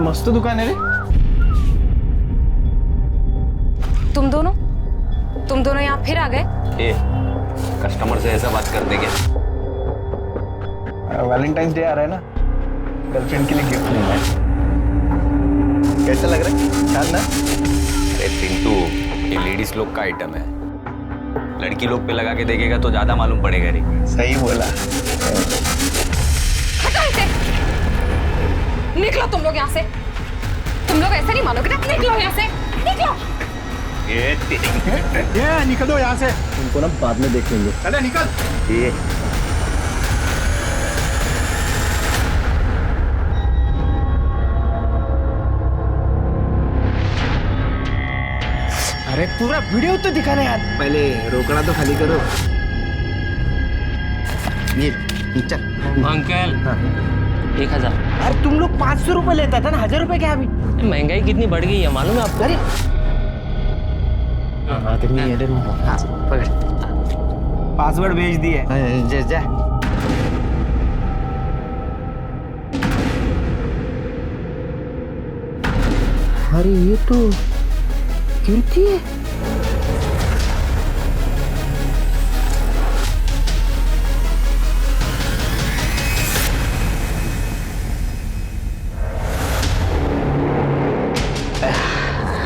मस्त दुकान है रे। तुम दोनों यहाँ फिर आ गए? कस्टमर से ऐसा बात करते क्या? वैलेंटाइंस डे आ रहा है ना, गर्लफ्रेंड के लिए गिफ्ट लेना है। कैसा लग रहा है? शानदार। अरे पिंटू, ये लेडीज लोग का आइटम है, लड़की लोग पे लगा के देखेगा तो ज्यादा मालूम पड़ेगा रे। सही बोला। हटो इसे, निकलो तुम लोग यहाँ से। तुम लोग ऐसे नहीं मानोगे ना, निकलो यहाँ से, निकलो। ये निकल दो यहाँ से। तुमको ना बाद में देख लेंगे। चले निकल। ये अरे पूरा वीडियो तो दिखाना यार। पहले रोकड़ा तो खाली करो। ये चल अंकल। हाँ। 1000। अरे तुम लोग 500 रुपए लेता था ना, 1000 रुपए क्या अभी? महंगाई कितनी बढ़ गई है मालूम है आपको? अरे आदमी है। हाँ पकड़, पासवर्ड भेज दिए। जा जा। अरे ये तो कीर्ति है।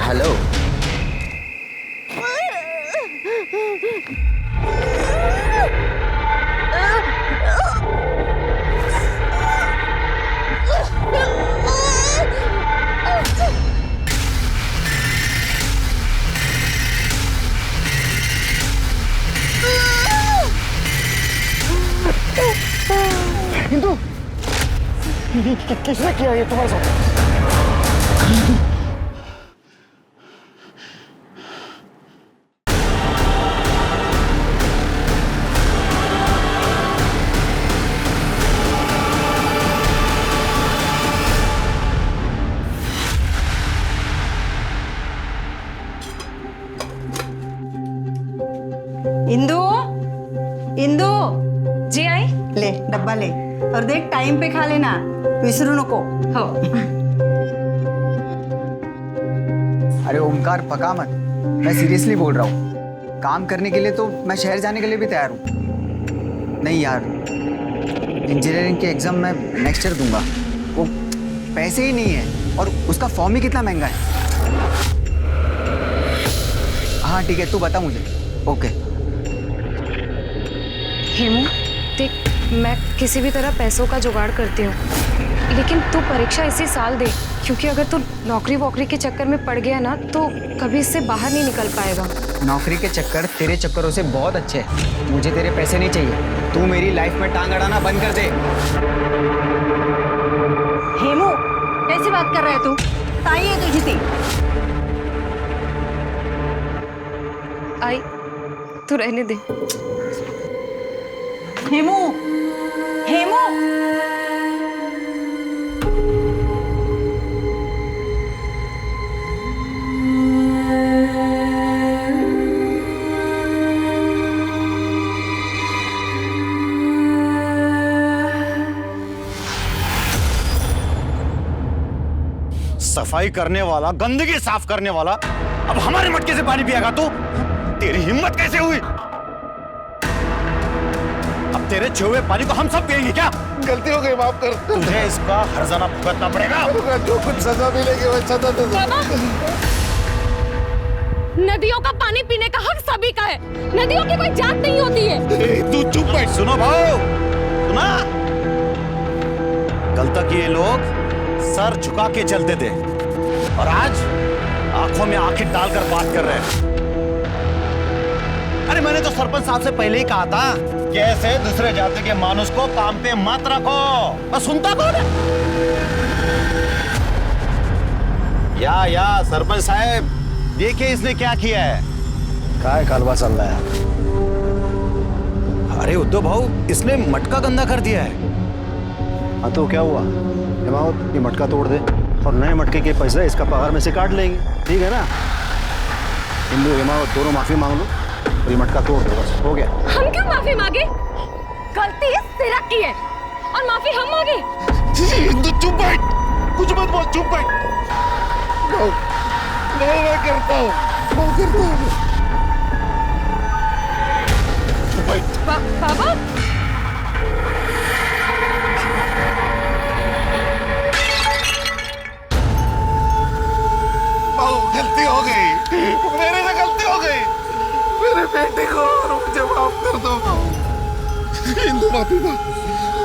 हेलो। हिंदू, किसने किया ये तुम्हारे साथ? इंदू, इंदू जी आई। ले डब्बा ले और देख टाइम पे खा लेना, विसरू नको। हो। अरे ओमकार पका मत, मैं सीरियसली बोल रहा हूँ। काम करने के लिए तो मैं शहर जाने के लिए भी तैयार हूँ। नहीं यार, इंजीनियरिंग के एग्जाम मैं नेक्स्ट ईयर दूंगा। वो पैसे ही नहीं है और उसका फॉर्म ही कितना महंगा है। हाँ ठीक है, तू बता मुझे। ओके। हेमू देख, मैं किसी भी तरह पैसों का जुगाड़ करती हूँ, लेकिन तू परीक्षा इसी साल दे, क्योंकि अगर तू नौकरी वोकरी के चक्कर में पड़ गया ना तो कभी इससे बाहर नहीं निकल पाएगा। नौकरी के चक्कर तेरे चक्करों से बहुत अच्छे हैं। मुझे तेरे पैसे नहीं चाहिए। तू मेरी लाइफ में टांग अड़ाना बंद कर दे। हेमू कैसी बात कर रहा है तू? ताई है तुझी ती। आई, तू रहने दे। हेमू, हेमू सफाई करने वाला, गंदगी साफ करने वाला, अब हमारे मटके से पानी पिएगा तू? तेरी हिम्मत कैसे हुई? अब तेरे छुए पानी को हम सब पिएंगे क्या? गलती हो गई, माफ कर। तुझे इसका हर्जाना भुगतना पड़ेगा। जो कुछ सजा मिलेगी वो सजा दे दो। नदियों का पानी पीने का हक सभी का है। नदियों की कोई जात नहीं होती है। तू चुप बैठ। सुनो भाऊ, सुना? कल तक ये लोग सर झुका के चलते थे और आज आंखों में आंखें डालकर बात कर रहे हैं। अरे मैंने तो सरपंच साहब से पहले ही कहा था कि ऐसे दूसरे जाति के मानुष को काम पे मत रखो। और सुनता कौन है? या सरपंच साहब, देखिए इसने क्या किया है। काय कालवा चल रहा है? अरे उद्धव भाऊ, इसने मटका गंदा कर दिया है। हाँ तो क्या हुआ? हिमावत, ये मटका तोड़ दे और नए मटके के पैसे इसका पगार में से काट लेंगे, ठीक है ना? हिंदू हिमावत दोनों माफी मांग लो और ये मटका तोड़ दो, बस हो गया। हम क्यों माफी मांगे? गलती सिरक की है और माफी हम मांगे। चुप बैठ, कुछ मत बोल, चुप बैठ। आता हूँ, मैं उतरता हूँ। बाबा गलती हो गई, मेरे से गलती हो गई। मेरे बेटे को और मुझे माफ कर दो। इंदु माफी मांग,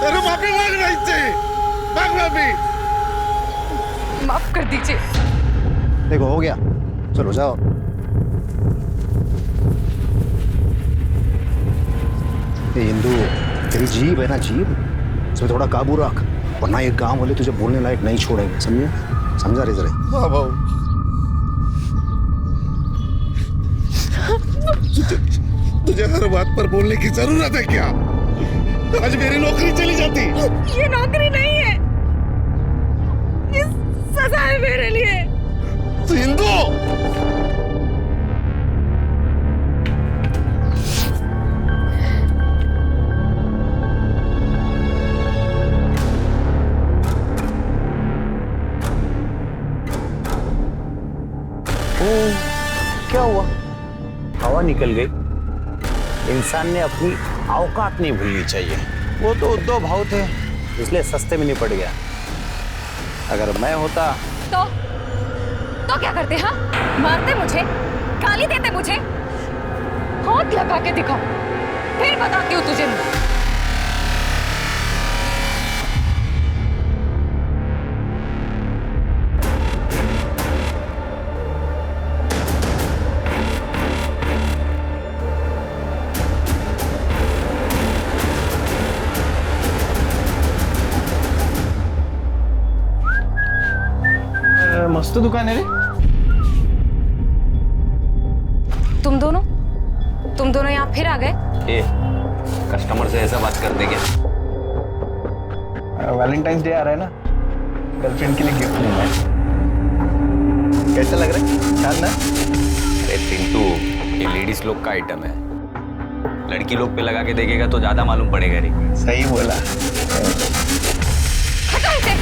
अरे माफी मांगना इससे, मांग माफी। माफ कर दीजिए। देखो हो गया, चलो जाओ। ये हिंदू, तेरी जीभ है ना जीभ, इसमें थोड़ा काबू रख, वरना ये गांव वाले तुझे बोलने लायक नहीं छोड़ेंगे, समझे? समझा रे जरा। हाँ बाबू, तुझे हर बात पर बोलने की जरूरत है क्या? आज मेरी नौकरी चली जाती। ये नौकरी नहीं है, ये सजा है मेरे लिए। सिंधु, क्या हुआ? हवा निकल गई। इंसान ने अपनी औकात नहीं भूलनी चाहिए। वो तो उद्धव भाव थे, इसलिए सस्ते में निपट गया। अगर मैं होता तो क्या करते? हाँ, मारते मुझे, गाली देते मुझे, हाथ लगा के दिखाओ, फिर बताती हूँ तुझे। मस्त दुकान है रे। तुम दोनों यहाँ फिर आ गए? कस्टमर से ऐसा बात करते क्या? वैलेंटाइंस डे आ रहा है ना, गर्लफ्रेंड के लिए गिफ्ट लेना है। कैसा लग रहा है? शानदार। अरे पिंटू, ये लेडीज लोग का आइटम है, लड़की लोग पे लगा के देखेगा तो ज्यादा मालूम पड़ेगा रे। सही बोला। हटो इसे,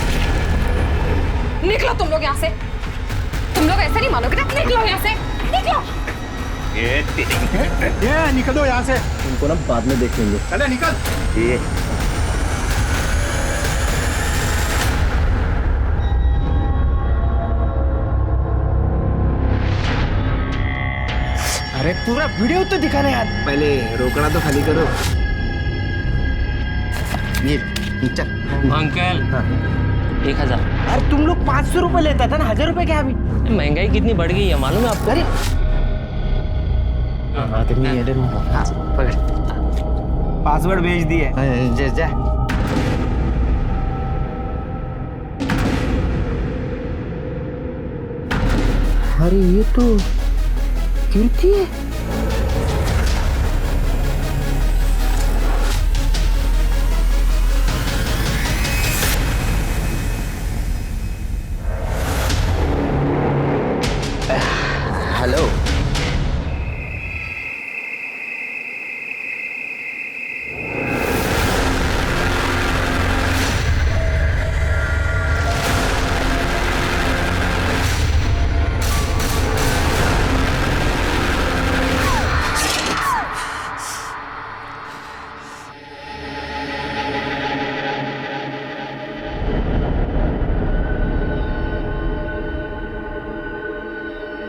निकलो तुम लोग यहाँ से। तुम लोग ऐसे नहीं मानोगे ना, निकलो यहाँ से, निकलो। ये निकल दो यहाँ से, उनको ना बाद में देख लेंगे। चले निकल। ये अरे पूरा वीडियो तो दिखाना यार, पहले रोकड़ा तो खाली करो। ये चल। अंकल 1000। अरे तुम लोग 500 रुपए लेता था ना, 1000 रुपए क्या अभी? महंगाई कितनी बढ़ गई है मालूम है आपको? अरे हाँ तो नहीं है। हाँ पकड़, पासवर्ड भेज दिए। जा जा। अरे ये तो कीर्ति है। हेलो।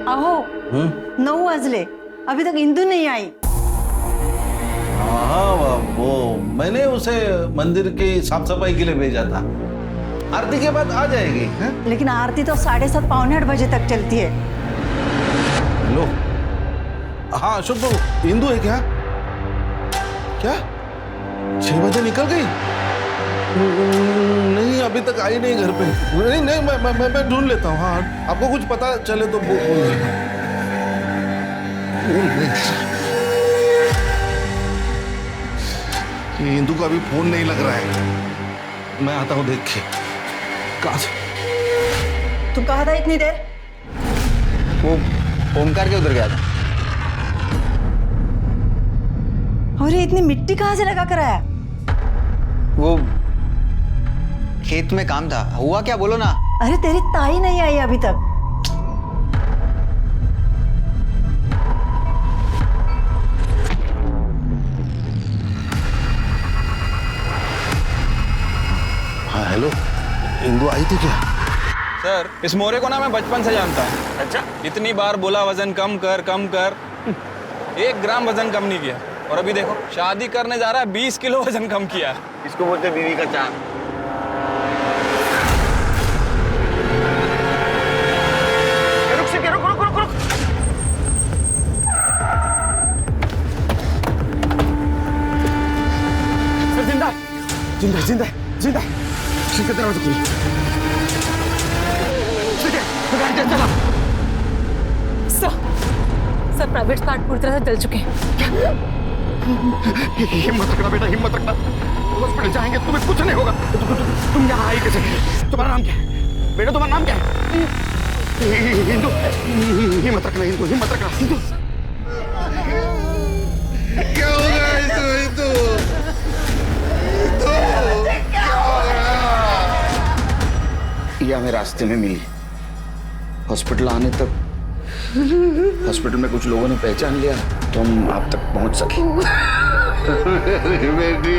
अहो 9 बजले, अभी तक इंदु नहीं आई। हाँ वो मैंने उसे मंदिर की साफ सफाई के लिए भेजा था, आरती के बाद आ जाएगी। है? लेकिन आरती तो 7:30 पौने 8 बजे तक चलती है। हेलो, हाँ शुभ, इंदु है क्या? क्या 6 बजे निकल गई? नहीं अभी तक आई नहीं घर पे। नहीं नहीं मैं ढूंढ लेता हूँ। हाँ आपको कुछ पता चले तो बोल देना। इंदु का भी फोन नहीं लग रहा है, मैं आता हूँ देख के। कहाँ से? तू कहा था इतनी देर? वो ओमकार के उधर गया था। और ये इतनी मिट्टी कहाँ से लगा कर आया? वो खेत में काम था। हुआ क्या बोलो ना। अरे तेरी ताई नहीं आई अभी तक। हाँ हेलो, इंदु आई थी क्या? सर, इस मोरे को ना मैं बचपन से जानता हूँ। अच्छा? इतनी बार बोला वजन कम कर कम कर, 1 ग्राम वजन कम नहीं किया। और अभी देखो शादी करने जा रहा है, 20 किलो वजन कम किया। इसको बोलते बीवी का चांद। जिंदा जिंदा जिंदा ठीक है, दरवाजा खोलो। ठीक है, गाड़ी चला। सर प्राइवेट पार्ट पूरी तरह से जल चुके हैं। हिम्मत रखना बेटा, हिम्मत रखना। हॉस्पिटल जाएंगे, तुम्हें कुछ नहीं होगा। तुम यहाँ आई कैसे? तुम्हारा नाम क्या है बेटा? तुम्हारा नाम क्या है? हिंदू। हिम्मत रखना हिंदू, हिम्मत रखना हिंदू। क्या हो गया हिंदू? यह हमें रास्ते में मिली। हॉस्पिटल आने तक हॉस्पिटल में कुछ लोगों ने पहचान लिया तो हम आप तक पहुंच सके। बेटी,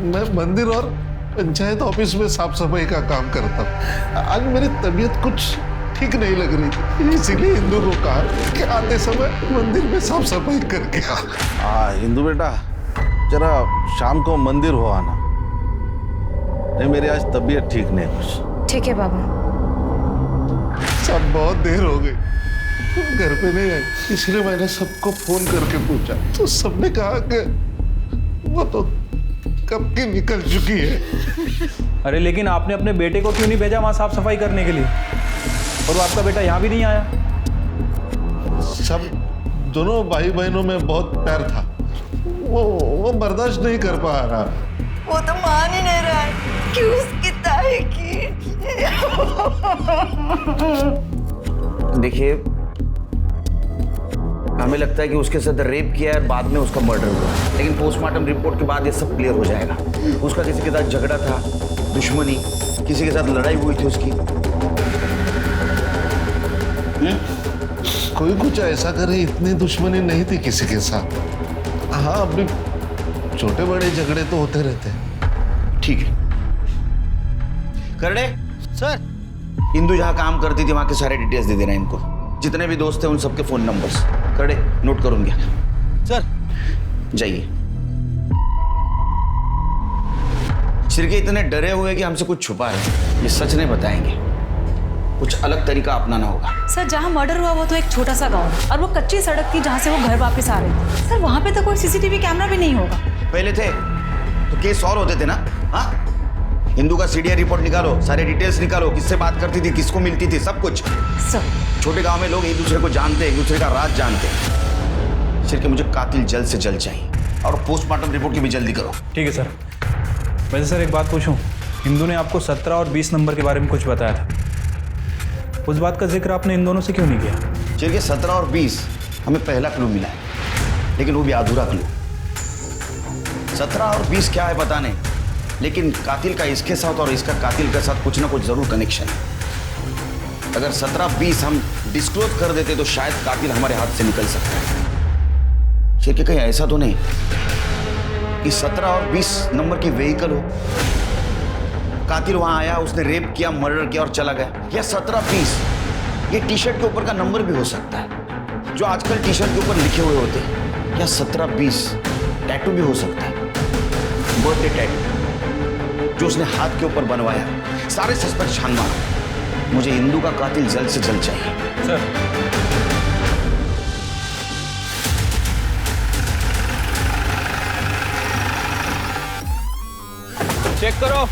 मैं मंदिर और पंचायत ऑफिस में साफ सफाई का काम करता हूँ। आज मेरी तबीयत कुछ ठीक नहीं लग रही थी, इसीलिए हिंदू को कहा कि आते समय मंदिर में साफ सफाई करके आ। हाँ हिंदू बेटा, जरा शाम को मंदिर हो आना। नहीं मेरी आज तबीयत ठीक नहीं कुछ। ठीक है बाबा। सब बहुत देर हो गई, घर पे नहीं आई, इसलिए मैंने सबको फोन करके पूछा तो सबने कहा कि वो तो कब की निकल चुकी है। अरे लेकिन आपने अपने बेटे को क्यों नहीं भेजा वहाँ साफ सफाई करने के लिए? और वो आपका बेटा यहाँ भी नहीं आया? सब दोनों भाई बहनों में बहुत प्यार था, वो बर्दाश्त नहीं कर पा रहा। वो तो मान ही नहीं रहा है कि उसकी ताई की। देखिए, हमें लगता है कि उसके साथ रेप किया है, बाद में उसका मर्डर हुआ, लेकिन पोस्टमार्टम रिपोर्ट के बाद ये सब क्लियर हो जाएगा। उसका किसी के साथ झगड़ा था, दुश्मनी, किसी के साथ लड़ाई हुई थी उसकी। कोई कुछ ऐसा करे, इतनी दुश्मनी नहीं थी किसी के साथ। हाँ अभी छोटे बड़े झगड़े तो होते रहते हैं। ठीक है करड़े सर, इंदु जहाँ काम करती थी वहां के सारे डिटेल्स दे देना इनको, जितने भी दोस्त थे उन सबके फोन नंबर्स। करड़े नोट करूंगा सर। जाइए। शिरके इतने डरे हुए कि हमसे कुछ छुपा रहे, ये सच नहीं बताएंगे, कुछ अलग तरीका अपनाना होगा। सर जहाँ मर्डर हुआ वो तो एक छोटा सा गांव है और वो कच्ची सड़क थी जहाँ से वो घर वापस आ रहे थे। सर वहाँ पे तो कोई सीसीटीवी कैमरा भी नहीं होगा। पहले थे तो केस सॉल्व होते थे ना। हाँ, इंदु का सीडीआर रिपोर्ट निकालो, सारे डिटेल्स निकालो, किससे बात करती थी, किसको मिलती थी, सब कुछ। सर छोटे गांव में लोग एक दूसरे को जानते, एक दूसरे का राज जानते। शिरके मुझे कातिल जल्द से जल्द चाहिए और पोस्टमार्टम रिपोर्ट की भी जल्दी करो। ठीक है सर। वैसे सर एक बात पूछूं, हिंदू ने आपको 17 और 20 नंबर के बारे में कुछ बताया था, उस बात का जिक्र आपने इन दोनों से क्यों नहीं किया? शिरके 17 और 20 हमें पहला क्लू मिला है, लेकिन वो भी अधूरा क्लू। 17 और 20 क्या है पता नहीं, लेकिन कातिल का इसके साथ और इसका कातिल के साथ कुछ ना कुछ जरूर कनेक्शन है। अगर 17-20 हम डिस्क्लोज कर देते तो शायद कातिल हमारे हाथ से निकल सकता है। शिरके कहीं ऐसा तो नहीं कि 17 और 20 नंबर की व्हीकल हो, कातिल वहां आया, उसने रेप किया, मर्डर किया और चला गया। या 17-20 ये टी शर्ट के ऊपर का नंबर भी हो सकता है, जो आजकल टी शर्ट के ऊपर लिखे हुए होते हैं। या 17-20 टैटू भी हो सकता है, बर्थडे टैटू जो उसने हाथ के ऊपर बनवाया। सारे सस्पेक्ट छान मारो, मुझे इंदु का कातिल जल्द से जल्द चाहिए। सर चेक करो।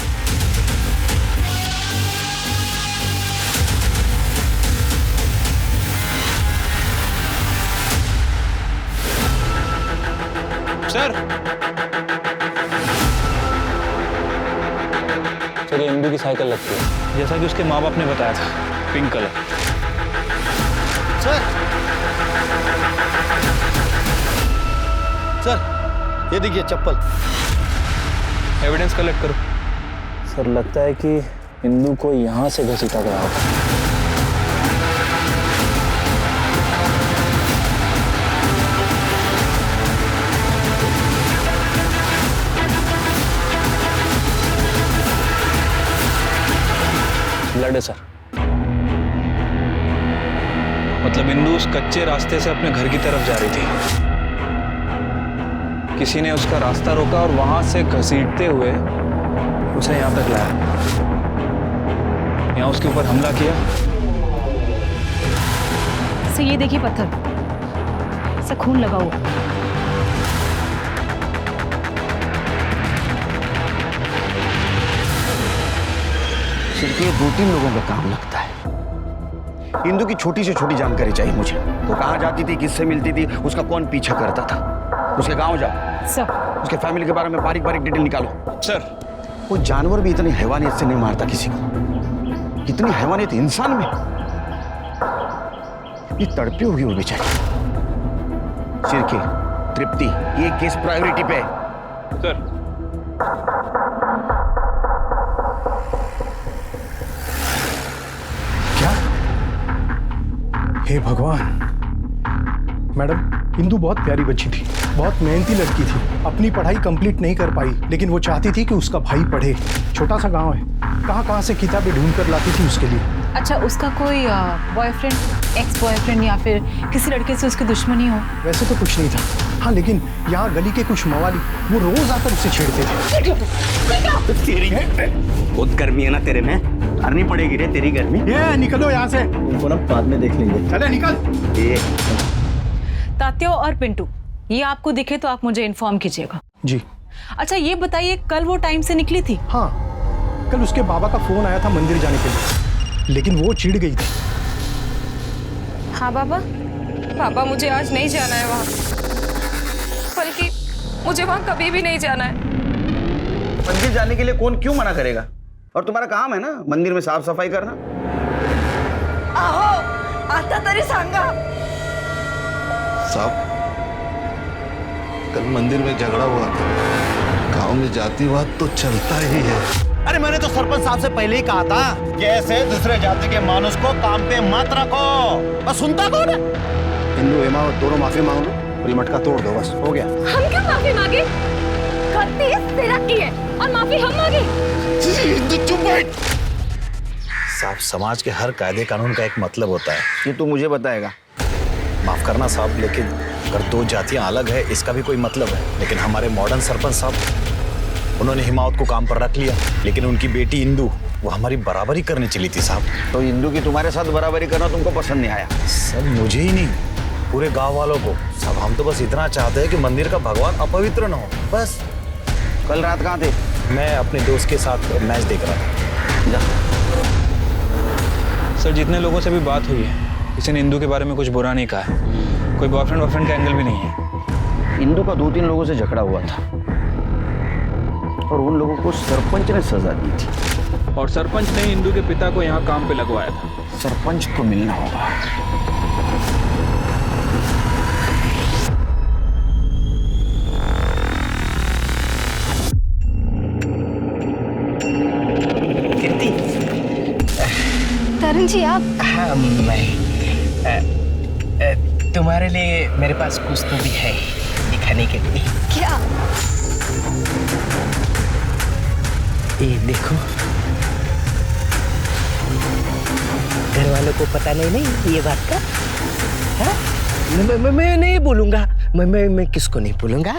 सर सर ये इंदु की साइकिल लगती है, जैसा कि उसके माँ बाप ने बताया था, पिंक कलर। सर सर ये देखिए चप्पल। एविडेंस कलेक्ट करो। सर लगता है कि इंदु को यहाँ से घसीटा गया होगा। Saturday sir. मतलब इंदु उस कच्चे रास्ते से अपने घर की तरफ जा रही थी। किसी ने उसका रास्ता रोका और वहां से घसीटते हुए उसे यहाँ तक लाया, यहाँ उसके ऊपर हमला किया। सर ये देखिए पत्थर, सर खून लगा हुआ। सिर्फ ये 2-3 लोगों का काम लगता है। इंदु की छोटी से छोटी जानकारी चाहिए मुझे। वो कहाँ जाती थी, किससे मिलती थी, उसका कौन पीछा करता था, उसके गांव जाओ, सर उसके फैमिली के बारे में बारीक बारीक डिटेल निकालो। सर वो जानवर भी इतनी हैवानियत से नहीं मारता किसी को, इतनी हैवानियत इंसान में। ये तड़पी होगी वो बेचारी। सिरके, तृप्ति, ये केस प्रायोरिटी पे है। सर हे भगवान। मैडम, इंदु बहुत प्यारी बच्ची थी, बहुत मेहनती लड़की थी। अपनी पढ़ाई कंप्लीट नहीं कर पाई, लेकिन वो चाहती थी कि उसका भाई पढ़े। छोटा सा गांव है, कहाँ से किताबें ढूंढ कर लाती थी उसके लिए। अच्छा, उसका कोई बॉयफ्रेंड, एक्स बॉयफ्रेंड या फिर किसी लड़के से उसकी दुश्मनी हो? वैसे तो कुछ नहीं था, हाँ, लेकिन यहाँ गली के कुछ मवाली वो रोज आकर उसे छेड़ते थे। बहुत गर्मी है ना तेरे में, करनी पड़ेगी रे तेरी गर्मी। ये निकलो यहाँ से, उनको ना बाद में देख लेंगे। चले निकल। तात्या और पिंटू, ये आपको दिखे तो आप मुझे इन्फॉर्म कीजिएगा। जी। अच्छा ये बताइए, कल वो टाइम से निकली थी? हाँ, कल उसके बाबा का फोन आया था मंदिर जाने के लिए, लेकिन वो चिढ़ गई थी। हाँ पापा मुझे आज नहीं जाना है वहाँ, बल्कि मुझे वहाँ कभी भी नहीं जाना है। मंदिर जाने के लिए कौन क्यों मना करेगा, और तुम्हारा काम है ना मंदिर में साफ सफाई करना। आहो, आता तरी सांगा। साहब, कल मंदिर में झगड़ा हुआ था, गांव में जातिवाद तो चलता ही है। अरे मैंने तो सरपंच साहब से पहले ही कहा था कि ऐसे दूसरे जाति के मानुष को काम पे मत रखो, बस सुनता कौन है। इंदु, हेमावत दोनों माफी मांग लो और ये मटका तोड़ दो, बस हो गया। हम क्यों माफी मांगे? गलती सिरक की है और माफी हम मांगे। चुप बैठ। साहब, समाज के हर कायदे कानून का एक मतलब होता है। ये तू मुझे बताएगा। माफ करना साहब, लेकिन अगर दो जातियां अलग है इसका भी कोई मतलब है। लेकिन हमारे मॉडर्न सरपंच साहब, उन्होंने हिमावत को काम पर रख लिया, लेकिन उनकी बेटी इंदु वो हमारी बराबरी करने चली थी साहब। तो इंदु की तुम्हारे साथ बराबरी करना तुमको पसंद नहीं आया? सब मुझे ही नहीं, पूरे गांव वालों को। सब हम तो बस इतना चाहते हैं कि मंदिर का भगवान अपवित्र न हो, बस। कल रात कहाँ थे? मैं अपने दोस्त के साथ मैच देख रहा था। सर जितने लोगों से भी बात हुई है, किसी ने इंदु के बारे में कुछ बुरा नहीं कहा है। कोई बॉयफ्रेंड वॉयफ्रेंड का एंगल भी नहीं है। इंदु का 2-3 लोगों से झगड़ा हुआ था और उन लोगों को सरपंच ने सजा दी थी, और सरपंच ने इंदु के पिता को यहाँ काम पे लगवाया था। सरपंच को मिलना होगा। तरुण जी आप? हाँ, मैं तुम्हारे लिए मेरे पास कुछ तो भी है दिखाने के लिए। क्या? ये देखो, घर वालों को पता नहीं ये बात का। हाँ? मैं नहीं बोलूंगा, मैं किसको नहीं बोलूंगा।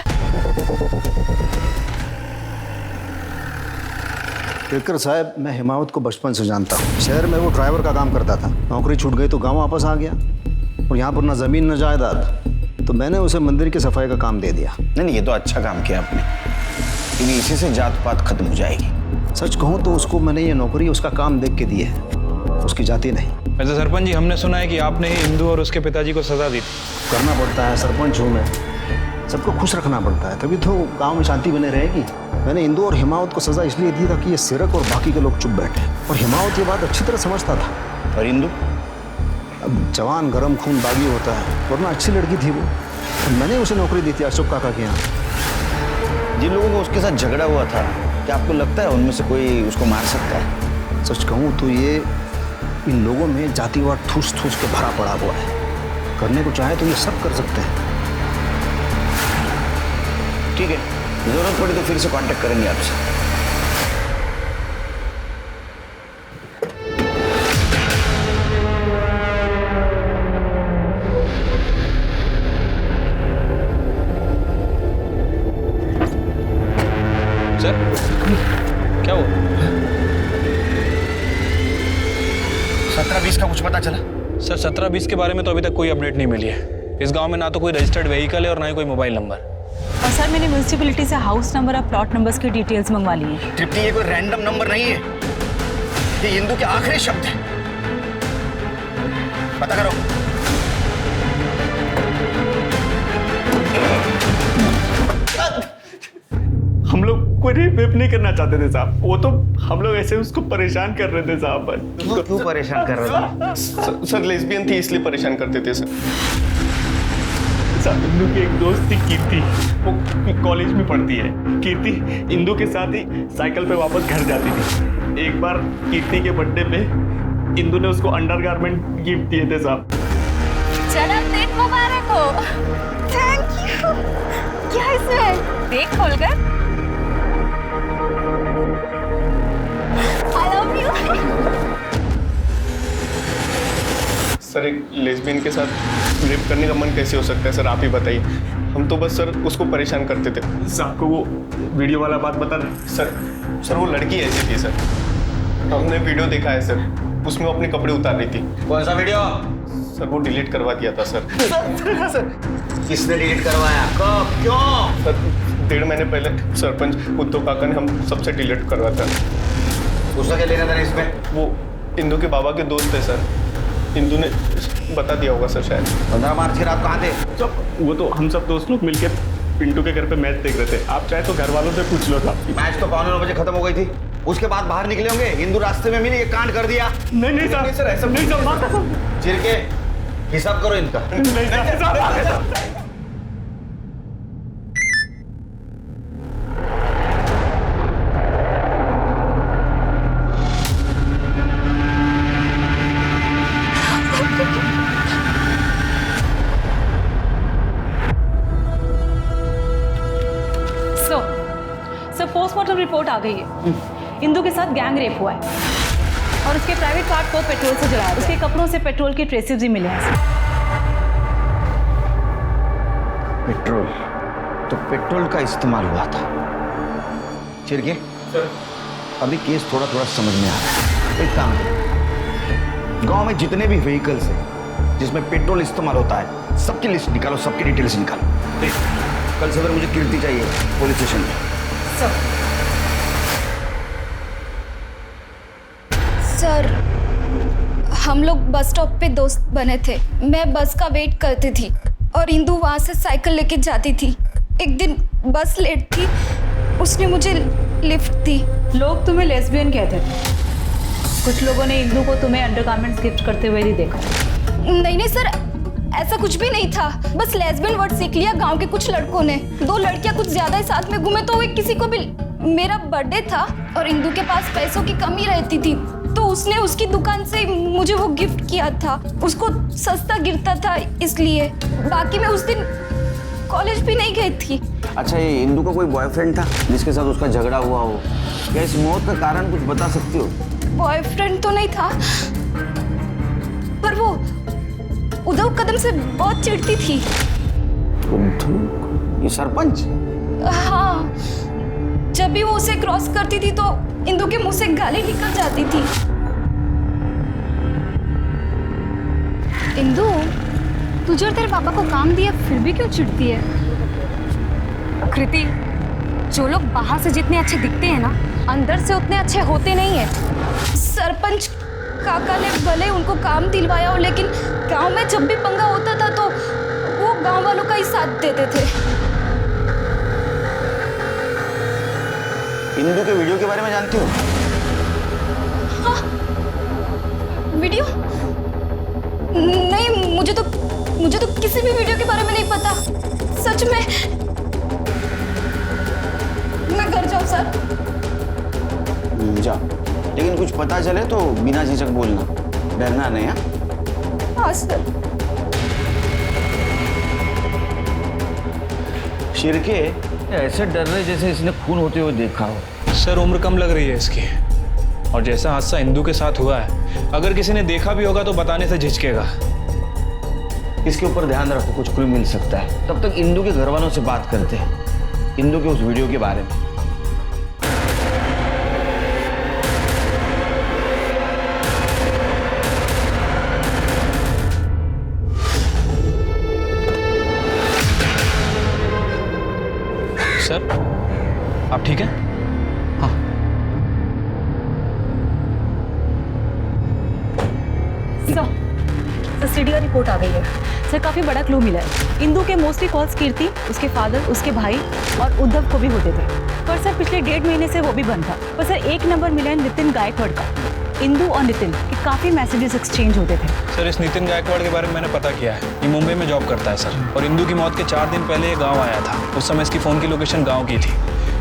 केरकर साहब, मैं हिमावत को बचपन से जानता हूँ। शहर में वो ड्राइवर का काम करता था, नौकरी छूट गई तो गांव वापस आ गया, और यहाँ पर ना जमीन न जायदाद, तो मैंने उसे मंदिर की सफाई का काम दे दिया। नहीं, ये तो अच्छा काम किया आपने, क्योंकि इसी से जात पात खत्म हो जाएगी। सच कहूँ तो उसको मैंने ये नौकरी उसका काम देख के दी है, उसकी जाति नहीं। वैसे सरपंच जी, हमने सुना है कि आपने ही इंदु और उसके पिताजी को सजा दी थी। करना पड़ता है, सरपंच हूँ मैं, सबको खुश रखना पड़ता है, तभी तो गांव में शांति बने रहेगी। मैंने इंदु और हिमावत को सजा इसलिए दी ताकि ये सिरक और बाकी के लोग चुप बैठे, और हिमावत ये बात अच्छी तरह समझता था। और इंदु अब जवान गरम खून बागी होता है, वरना अच्छी लड़की थी वो, और मैंने उसे नौकरी दी थी अशोक काका के यहाँ। जिन लोगों को उसके साथ झगड़ा हुआ था, क्या आपको लगता है उनमें से कोई उसको मार सकता है? सच कहूँ तो ये इन लोगों में जातिवाद ठूस ठूस के भरा पड़ा हुआ है, करने को चाहे तो ये सब कर सकते हैं। ठीक है, जरूरत पड़ी तो फिर से कांटेक्ट करेंगे आपसे। सर क्या हुआ? 17-20 का कुछ पता चला? सर 17-20 के बारे में तो अभी तक कोई अपडेट नहीं मिली है। इस गांव में ना तो कोई रजिस्टर्ड व्हीकल है और ना ही कोई मोबाइल नंबर। और सर मैंने म्यूनिसिपैलिटी से हाउस नंबर और प्लॉट नंबर्स की डिटेल्स मंगवा ली है। तृप्ति, ये कोई रैंडम नंबर नहीं है, ये इंदु के आखिरी शब्द है। पता करो। हम लोग कोई रेप नहीं करना चाहते थे साहब, वो तो हम लोग ऐसे उसको परेशान कर रहे थे साहब। तुमको क्यों परेशान कर रहे थे? सर लेस्बियन थी इसलिए परेशान करते थे सर। साहब इंदु की एक दोस्त थी कीर्ति, वो कॉलेज में पढ़ती है। कीर्ति इंदु के साथ ही साइकिल पे वापस घर जाती थी। एक बार कीर्ति के बर्थडे पे इंदु ने उसको अंडरगारमेंट गिफ्ट दिए थे साहब। जन्मदिन मुबारक हो। Thank you. क्या इसमें? देख खोलकर। I love you. सर एक लेस्बियन के साथ रेप करने का मन कैसे हो सकता है सर, आप ही बताइए। हम तो बस सर उसको परेशान करते थे। साहब को वो वीडियो वाला बात बता रहे सर वो लड़की ऐसी थी सर, हमने वीडियो देखा है सर, उसमें वो अपने कपड़े उतार रही थी। कौन सा वीडियो? सर वो डिलीट करवा दिया था सर। सर किसने डिलीट करवाया, कब, क्यों? सर 1.5 महीने पहले सरपंच उद्धव काका ने हम सबसे डिलीट करवाया था। उसका क्या लेना था इसमें? वो इंदु के बाबा के दोस्त थे सर, इंदु ने बता दिया होगा सर शायद। 15 मार्च की रात कहाँ थे? वो तो हम सब दोस्त लोग मिलके पिंटू के घर पे मैच देख रहे थे। आप चाहे तो घर वालों से पूछ लो था। मैच तो 9:15 खत्म हो गई थी, उसके बाद बाहर निकले होंगे, इंदु रास्ते में मिली, ये कांड कर दिया। नहीं सर ऐसा नहीं सर। चिरके हिसाब करो इनका। नहीं सर। पोस्टमार्टम रिपोर्ट आ गई है। इंदु के साथ गैंग रेप हुआ है और उसके प्राइवेट कार को पेट्रोल से जलाया। उसके कपड़ों से पेट्रोल के ट्रेसेस भी मिले हैं। पेट्रोल, तो पेट्रोल का इस्तेमाल हुआ था। चिरके अभी केस थोड़ा समझ में आ रहा है। एक काम करो, गांव में जितने भी व्हीकल्स हैं जिसमें पेट्रोल इस्तेमाल होता है, सबकी लिस्ट निकालो, सबकी डिटेल्स निकालो। कल सवेरे मुझे कीर्ति चाहिए पुलिस स्टेशन में। सर हम लोग बस स्टॉप पे दोस्त बने थे। मैं बस का वेट करती थी और इंदु वहां से साइकिल लेके जाती थी। एक दिन बस लेट थी, उसने मुझे लिफ्ट दी। लोग तुम्हें लेस्बियन कहते थे। कुछ लोगों ने इंदु को तुम्हें अंडरगारमेंट्स गिफ्ट करते हुए ही देखा। नहीं सर, ऐसा कुछ भी नहीं था। बस लेस्बियन वर्ड सीख लिया गांव के कुछ लड़कों ने। 2 लड़कियां कुछ ज्यादा ही साथ में घूमे तो वो किसी को भी। मेरा बर्थडे था और इंदु के पास पैसों की कमी रहती थी, तो उसने उसकी दुकान से मुझे वो गिफ्ट किया था। उसको सस्ता गिरता था इसलिए। बाकी मैं उस दिन कॉलेज भी नहीं गई थी। अच्छा, ये इंदु का कोई बॉयफ्रेंड था जिसके साथ उसका झगड़ा हुआ हो? क्या इस मौत का कारण कुछ बता सकती हो? बॉयफ्रेंड तो नहीं था, पर वो उद्धव कदम से बहुत चिढ़ती थी। उद्धव? ये सरपंच? हाँ, जब भी वो उसे क्रॉस करती थी तो इंदु के मुंह से गाली निकल जाती थी। इंदु, तुझे और तेरे पापा को काम दिया फिर भी क्यों चिढ़ती है? कृति, जो लोग बाहर से जितने अच्छे दिखते हैं ना, अंदर से उतने अच्छे होते नहीं है। सरपंच काका ने भले उनको काम दिलवाया हो, लेकिन गांव में जब भी पंगा होता था तो वो गांव वालों का ही साथ देते थे। इंदु के वीडियो के बारे में जानती हो? हाँ, वीडियो? नहीं, मुझे तो किसी भी वीडियो के बारे में नहीं पता, सच में। मैं घर जाऊं सर? जा, लेकिन कुछ पता चले तो बिना झिझक बोलना, डरना नहीं। हाँ सर। शिरके ऐसे डर रहे जैसे इसने खून होते हुए देखा हो। सर उम्र कम लग रही है इसकी, और जैसा हादसा इंदु के साथ हुआ है, अगर किसी ने देखा भी होगा तो बताने से झिझकेगा। इसके ऊपर ध्यान रखो, कुछ क्लू मिल सकता है। तब तक इंदु के घर वालों से बात करते हैं, इंदु के उस वीडियो के बारे में। रिपोर्ट आ गई है सर। काफ़ी बड़ा क्लू मिला है। इंदू के मोस्टली कॉल्स कीर्ति, उसके फादर, उसके भाई और उद्धव को भी होते थे। पर सर पिछले 1.5 महीने से वो भी बंद था। पर सर एक नंबर मिला है नितिन गायकवाड़ का। इंदू और नितिन के काफ़ी मैसेजेस एक्सचेंज होते थे। सर इस नितिन गायकवाड़ के बारे में मैंने पता किया है। ये मुंबई में जॉब करता है सर, और इंदू की मौत के 4 दिन पहले ये गाँव आया था। उस समय इसकी फ़ोन की लोकेशन गाँव की थी।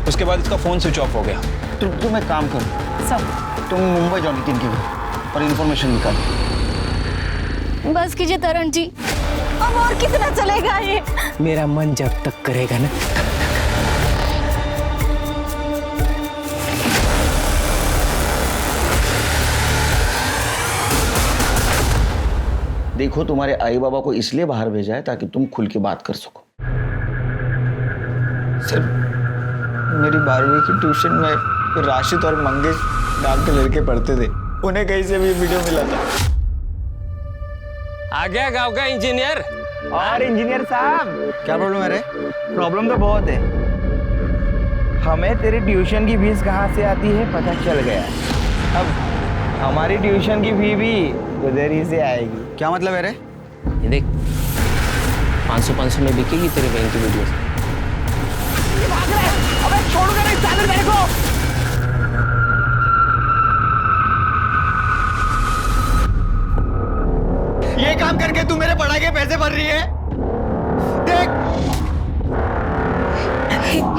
उसके बाद इसका फ़ोन स्विच ऑफ हो गया। तुम एक काम करो सर, तुम मुंबई जाओ नितिन के घर और इन्फॉर्मेशन निकालो। बस कीजिए तरण जी, अब और कितना चलेगा ये? मेरा मन जब तक करेगा ना। देखो, तुम्हारे आई बाबा को इसलिए बाहर भेजा है ताकि तुम खुल के बात कर सको। सर, मेरी 12वीं की ट्यूशन में राशिद और मंगेश नाम के लड़के पढ़ते थे। उन्हें कहीं से भी वीडियो मिला था। आ गया गांव का इंजीनियर। और इंजीनियर साहब, क्या प्रॉब्लम है रे? प्रॉब्लम तो बहुत है। हमें तेरी ट्यूशन की फीस कहाँ से आती है पता चल गया। अब हमारी ट्यूशन की फी भी उधर ही से आएगी। क्या मतलब है रे? ये देख, 500 में बिकेगी तेरे बैंक की वीडियो। अबे छोड़ूंगा नहीं सागर मेरे को। ये काम करके तू मेरे पढ़ाई के पैसे भर रही है। देख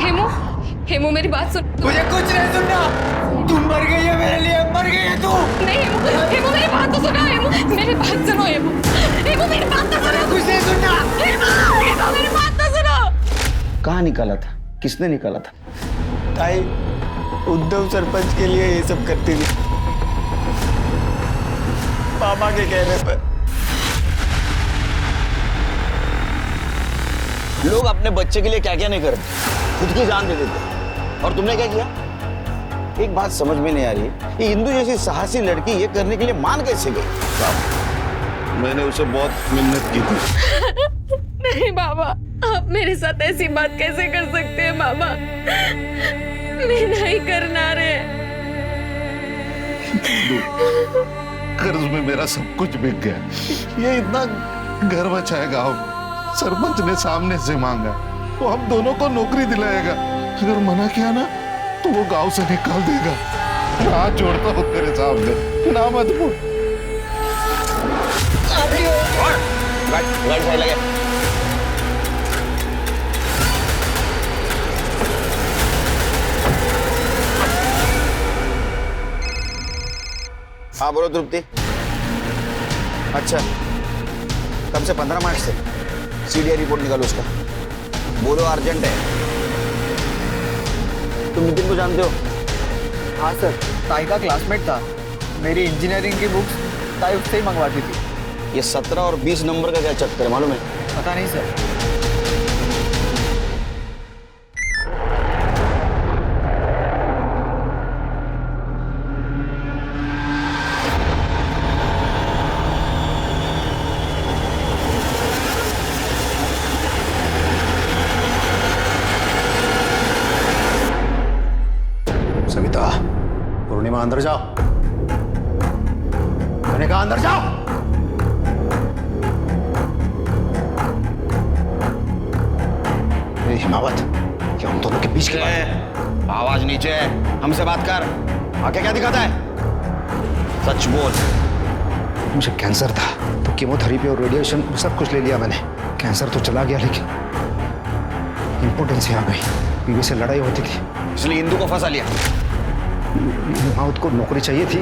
हेमू, हेमू मेरी बात सुन। मुझे कुछ नहीं सुनना। तू मर गई है मेरे लिए, मर गई है तू। नहीं हेमू, हेमू मेरी बात तो सुनो। हेमू मेरी बात सुनो। हेमू, हेमू मेरी बात तो सुनो। कुछ नहीं सुनना। हेमू मेरी बात तो सुनो। कहाँ निकाला था? किसने निकाला था? ताई उद्धव सरपंच के लिए ये सब करती थी, पापा के कहने पर। लोग अपने बच्चे के लिए क्या क्या नहीं करते, खुद की जान दे देते। और तुमने क्या किया? एक बात समझ में नहीं आ रही, ये इंदू जैसी साहसी लड़की ये करने के लिए मान कैसे गई? मैंने उसे बहुत मिन्नत की थी। नहीं बाबा, आप मेरे साथ ऐसी बात कैसे कर सकते हैं बाबा? मैं नहीं करना रे। कर्ज में मेरा सब कुछ बिक गया। ये इतना घर बचा है गाँव में। सरपंच ने सामने से मांगा, वो हम दोनों को नौकरी दिलाएगा। अगर मना किया ना तो वो गांव से निकाल देगा। हाथ जोड़ता हूँ तेरे सामने, ना मत बोल। गाड़ी लगे। हाँ बोलो तृप्ति। अच्छा, कब से? 15 मार्च से सीडीआई रिपोर्ट निकालो उसका। बोलो अर्जेंट है। तुम नितिन को जानते हो? हाँ सर, ताई का क्लासमेट था। मेरी इंजीनियरिंग की बुक्स ताई उससे ही मंगवाती थी। ये 17 और 20 नंबर का क्या चक्कर है मालूम है? पता नहीं सर। सविता, पूर्णिमा अंदर जाओ। मैंने कहा अंदर जाओ। हिमावत, क्या हम दोनों के बीच की बात है? आवाज नीचे है, हमसे बात कर। आगे क्या दिखाता है? सच बोल। मुझे कैंसर था तो कीमोथेरेपी और रेडिएशन सब कुछ ले लिया मैंने। कैंसर तो चला गया, लेकिन इम्पोर्टेंसी आ गई। बीवी से लड़ाई होती थी, इसलिए इंदू को फंसा लिया। हिमावत को नौकरी चाहिए थी।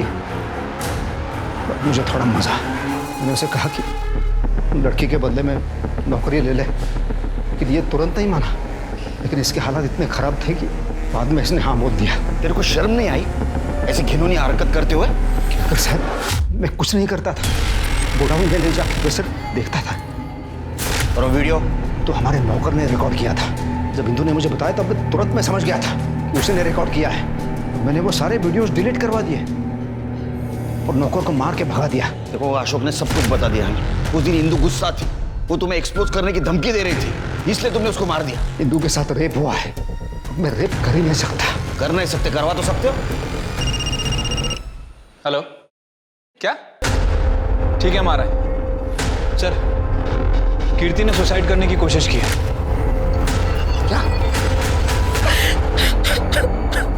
मुझे थोड़ा मजा। मैंने उसे कहा कि लड़की के बदले में नौकरी ले ले, लेकिन ये तुरंत नहीं माना। लेकिन इसके हालात इतने खराब थे कि बाद में इसने हाँ बोल दिया। तेरे को शर्म नहीं आई ऐसी घिनौनी हरकत करते हुए? क्या कर साहब, मैं कुछ नहीं करता था। गोडाउन में ले जाकर सिर्फ देखता था। और वो वीडियो तो हमारे नौकर ने रिकॉर्ड किया था। जब इंदू ने मुझे बताया तब तुरंत मैं समझ गया था कि उसने रिकॉर्ड किया है। मैंने वो सारे वीडियोस डिलीट करवा दिए और नौकर को मार के भगा दिया। देखो, अशोक ने सब कुछ बता दिया हमें। उस दिन इंदू गुस्सा थी, वो तुम्हें एक्सपोज करने की धमकी दे रही थी, इसलिए तुमने उसको मार दिया। इंदू के साथ रेप हुआ है, मैं रेप कर ही नहीं सकता। कर नहीं सकते, करवा तो सकते हो। हेलो, क्या? ठीक है, हमारा है। सर, कीर्ति ने सुसाइड करने की कोशिश की है। क्या?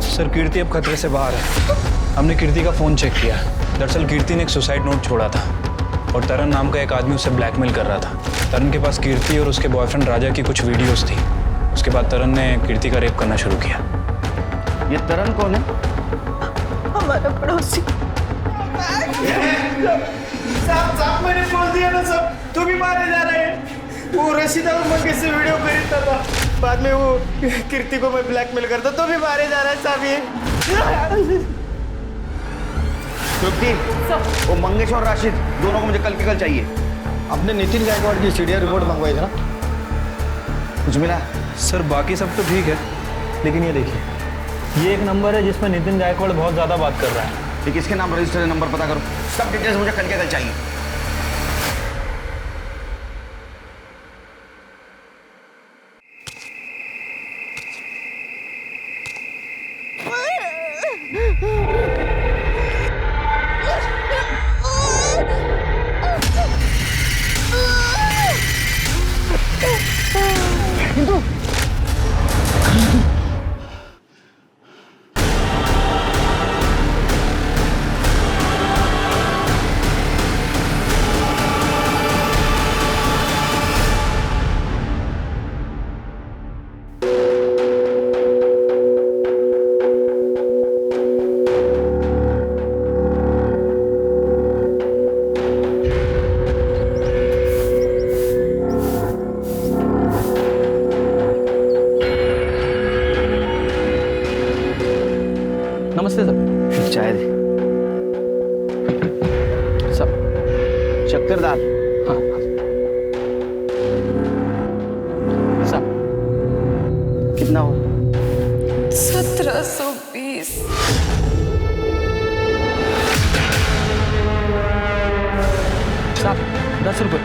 सर, कीर्ति अब खतरे से बाहर है। हमने कीर्ति का फोन चेक किया। दरअसल कीर्ति ने एक सुसाइड नोट छोड़ा था और तरन नाम का एक आदमी उसे ब्लैकमेल कर रहा था। तरन के पास कीर्ति और उसके बॉयफ्रेंड राजा की कुछ वीडियोस थी। उसके बाद तरन ने कीर्ति का रेप करना शुरू किया। ये तरन कौन है? हमारा पड़ोसी। साहब मैंने बोल दिया ना सब, तू भी मारे जा रहे हैं। वो रशीदा और मंगेश से वीडियो खरीदता था, बाद में वो कीर्ति को मैं ब्लैकमेल करता, तो भी मारे जा रहा है साहब ये। तृप्ति, वो मंगेश और राशिद दोनों को मुझे कल के कल चाहिए। आपने नितिन गायकवाड़ की सीडीआर रिपोर्ट मंगवाई थी ना? कुछ मिला? सर, बाकी सब तो ठीक है, लेकिन ये देखिए, ये एक नंबर है जिसमें नितिन गायकवाड़ बहुत ज़्यादा बात कर रहा है। ठीक, इसके नाम रजिस्टर नंबर पता करो। सब डिटेल्स मुझे कल के कल चाहिए। नमस्ते सर। चाय दे। सब चक्करदार। हाँ सब कितना हो? 1720। साहब 10 रुपये।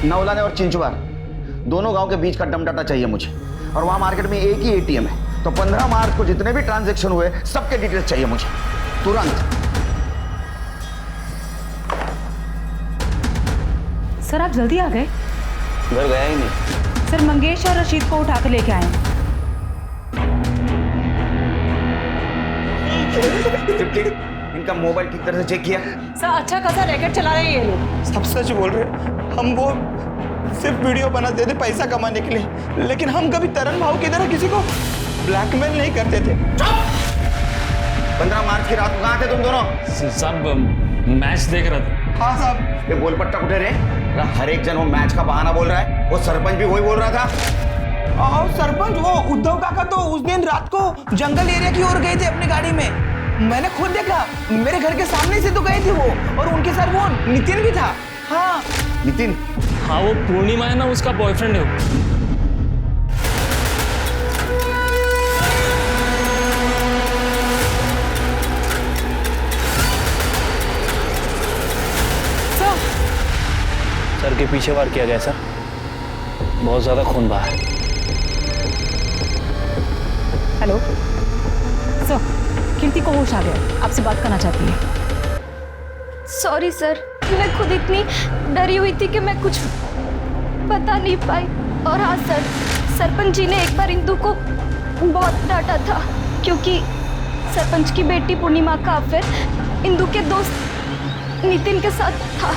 नौलाने और चिंचवार दोनों गांव के बीच का डमडाटा चाहिए मुझे, और वहां मार्केट में एक ही एटीएम है, तो 15 मार्च को जितने भी ट्रांजैक्शन हुए सबके डिटेल्स चाहिए मुझे तुरंत। सर, आप जल्दी आ गए। घर गया ही नहीं। सर, मंगेश और रशीद को उठा कर लेके आए हैं। इनका मोबाइल ठीक तरह से चेक किया? सर, अच्छा खासा रैकेट चला रहे हैं ये लोग। सब सच बोल रहे हैं। हम वो सिर्फ वीडियो बनाते थे पैसा कमाने के लिए, लेकिन हम कभी तरन भाव की तरह किसी को ब्लैकमेल नहीं करते थे। 15 मार्च की रात को कहाँ थे तुम दोनों? साहब मैच देख रहे थे। हाँ साहब। ये गोलपट्टा उठे रे, हर एक जन वो मैच का बहाना बोल रहा है। वो सरपंच भी वही बोल रहा था। और सरपंच वो उद्धव काका तो उस दिन रात को जंगल एरिया की ओर गए थे अपनी गाड़ी में। मैंने खुद देखा, मेरे घर के सामने से तो गए थे वो, और उनके साथ वो नितिन भी था। हाँ नितिन? हाँ, वो पूर्णिमा है ना, उसका बॉयफ्रेंड है वो। सर के पीछे वार किया गया सर, बहुत ज्यादा खून बहा है। हेलो सर, कीर्ति को होश आ गया, आपसे बात करना चाहती है। सॉरी सर, मैं खुद इतनी डरी हुई थी कि मैं कुछ बता नहीं पाई। और हाँ सर, सरपंच जी ने एक बार इंदु को बहुत डांटा था, क्योंकि सरपंच की बेटी पूर्णिमा का अफेयर इंदु के दोस्त नितिन के साथ था,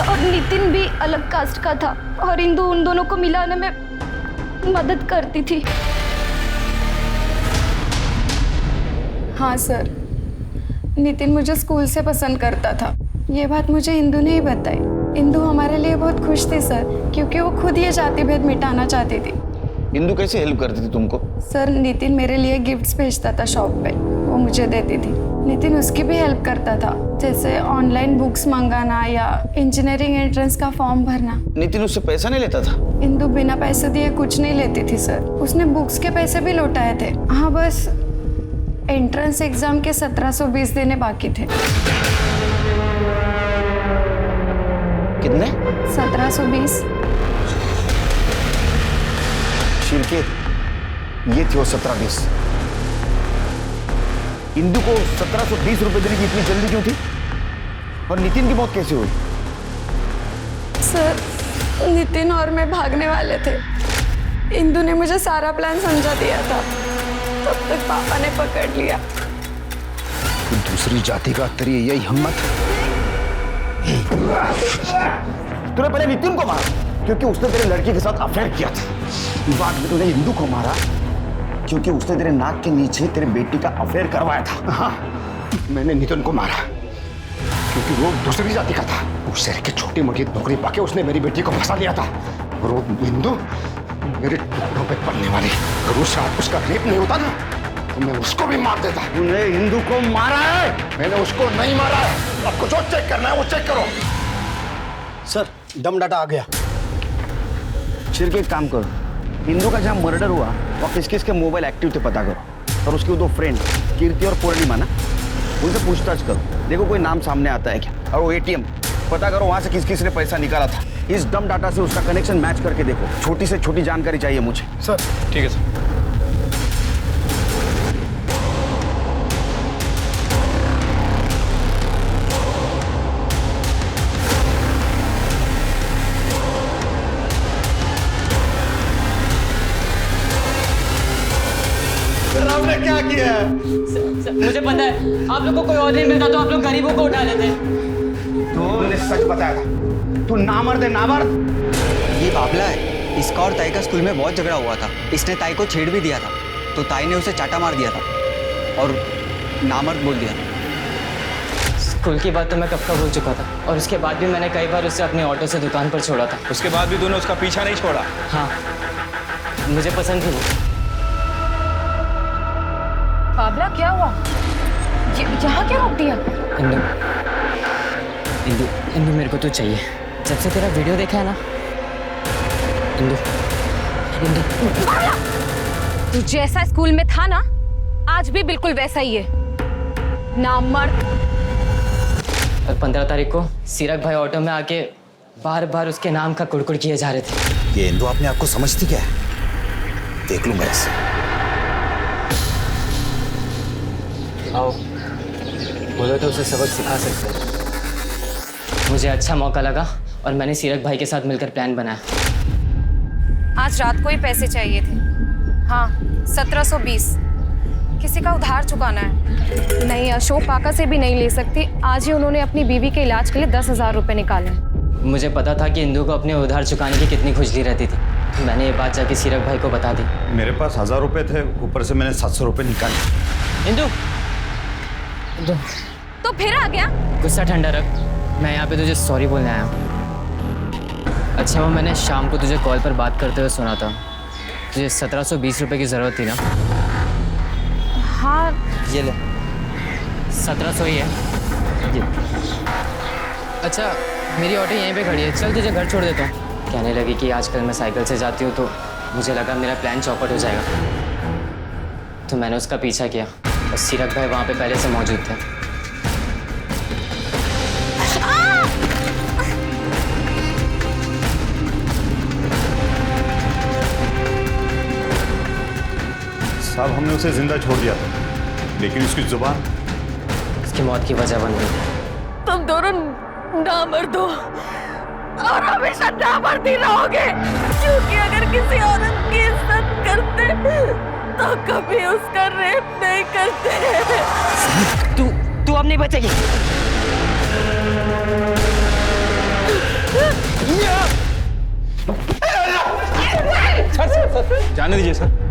और नितिन भी अलग कास्ट का था, और इंदु उन दोनों को मिलाने में मदद करती थी। हाँ सर, नितिन मुझे स्कूल से पसंद करता था। ये बात मुझे इंदु ने ही बताई। इंदु हमारे लिए बहुत खुश थी सर, क्योंकि वो खुद ये जाति भेद मिटाना चाहती थी। इंदु कैसे हेल्प करती थी तुमको? सर, नितिन मेरे लिए गिफ्ट्स भेजता था शॉप पे, वो मुझे देती थी। नितिन उसकी भी हेल्प करता था, जैसे ऑनलाइन बुक्स मंगाना या इंजीनियरिंग एंट्रेंस का फॉर्म भरना। नितिन उससे पैसा नहीं लेता था? इंदु बिना पैसे दिए कुछ नहीं लेती थी सर, उसने बुक्स के पैसे भी लौटाए थे। हाँ, बस एंट्रेंस एग्जाम के 1720 देने बाकी थे। कितने? 1720। शिरकेत, ये थे वो 1720। इंदु को 1720 रुपए देने की इतनी जल्दी क्यों थी? और नितिन की मौत कैसे हुई? सर, नितिन और मैं भागने वाले थे। इंदु ने मुझे सारा प्लान समझा दिया था, तब तक पापा ने पकड़ लिया। दूसरी जाति का तेरी यही हिम्मत? तूने पहले नितिन को मारा क्योंकि उसने तेरे लड़की के साथ अफेयर किया था। बाद में तूने इंदु को मारा क्योंकि उसने तेरे नाक के नीचे तेरे बेटी का अफेयर करवाया था। हाँ, मैंने नितिन को मारा क्योंकि वो दूसरी जाति का था। उस शहर की छोटी मोटी नौकरी पाके उसने मेरी बेटी को फंसा लिया था। और वो इंदु मेरे टुकड़ों पे पड़ने वाली। अगर उस रात उसका रेप नहीं होता ना तो मैं उसको भी मार देता। तूने इंदु को मारा है? मैंने उसको नहीं मारा है। आपको जो चेक करना है वो चेक करो। सर, डम डाटा आ गया। शिरके, एक काम करो, इंदु का जहाँ मर्डर हुआ वहाँ किस किस के मोबाइल एक्टिव थे पता करो। और उसके दो फ्रेंड कीर्ति और पूर्णिमा ना, उनसे पूछताछ करो, देखो कोई नाम सामने आता है क्या। और वो एटीएम पता करो वहाँ से किस किस ने पैसा निकाला था। इस डम डाटा से उसका कनेक्शन मैच करके देखो। छोटी से छोटी जानकारी चाहिए मुझे। सर, ठीक है सर। आपने क्या किया है? मुझे पता है, आप लोग को कोई और नहीं मिलता तो आप लोग गरीबों को उठा लेते। तूने सच बताया था। तू नामर्द है, नामर्द। ये बाबला है। इसका और ताई का स्कूल में बहुत झगड़ा हुआ था। इसने ताई को छेड़ भी दिया था, तो ताई ने उसे चाटा मार दिया था और नामर्द बोल दिया था। स्कूल की बात तो मैं कब का भूल चुका था, और उसके बाद भी मैंने कई बार उसे अपने ऑटो से दुकान पर छोड़ा था। उसके बाद भी तूने उसका पीछा नहीं छोड़ा? हाँ, मुझे पसंद थी वो। बाबला, क्या हुआ? यहाँ क्या रोक दिया? इंदु, इंदु, इंदु मेरे को तो चाहिए। जब से तेरा वीडियो देखा है ना, इंदु, इंदु। तू जैसा स्कूल में था ना, आज भी बिल्कुल वैसा ही है, नामर्द। और 15 तारीख को सीरक भाई ऑटो में आके बार बार उसके नाम का कुड़कुड़ किए जा रहे थे। ये इंदु अपने आप को समझती क्या है? देख लूंगा इसे। आओ, बोलो तो उसे सबक सिखा सकते हैं। मुझे अच्छा मौका लगा और मैंने सीरक भाई के साथ मिलकर प्लान बनाया। आज रात को ही पैसे चाहिए थे। हाँ, 1720। किसी का उधार चुकाना है। नहीं, अशोक काका से भी नहीं ले सकती। आज ही उन्होंने अपनी बीवी के इलाज के लिए 10,000 रुपए निकाले। मुझे पता था कि इंदु को अपने उधार चुकाने की कितनी खुजली रहती थी। मैंने ये बात जाके सीरक भाई को बता दी। मेरे पास 1000 रुपए थे, ऊपर से मैंने 700 रुपए निकाले। इंदु, इंदु, तो फिर आ गया? गुस्सा ठंडा रख। मैं यहाँ पे तुझे सॉरी बोलने आया हूँ। अच्छा, वो मैंने शाम को तुझे कॉल पर बात करते हुए सुना था। तुझे 1720 रुपए की ज़रूरत थी ना? हाँ, ये ले, 1700 ही है ये। अच्छा, मेरी ऑटो यहीं पे खड़ी है, चल तुझे घर छोड़ देता हूँ। कहने लगी कि आजकल मैं साइकिल से जाती हूँ, तो मुझे लगा मेरा प्लान चौपट हो जाएगा, तो मैंने उसका पीछा किया और सीरक भाई वहाँ पे पहले से मौजूद थे। साहब, हमने उसे जिंदा छोड़ दिया था, लेकिन उसकी जुबान उसकी मौत की वजह बन गई। तुम दोनों नामर्द हो और हमेशा नामर्द ही रहोगे, क्योंकि अगर किसी औरत की इज्जत करते तो कभी उसका रेप नहीं करते। तू अब नहीं बचेगी। जाने दीजिए सर।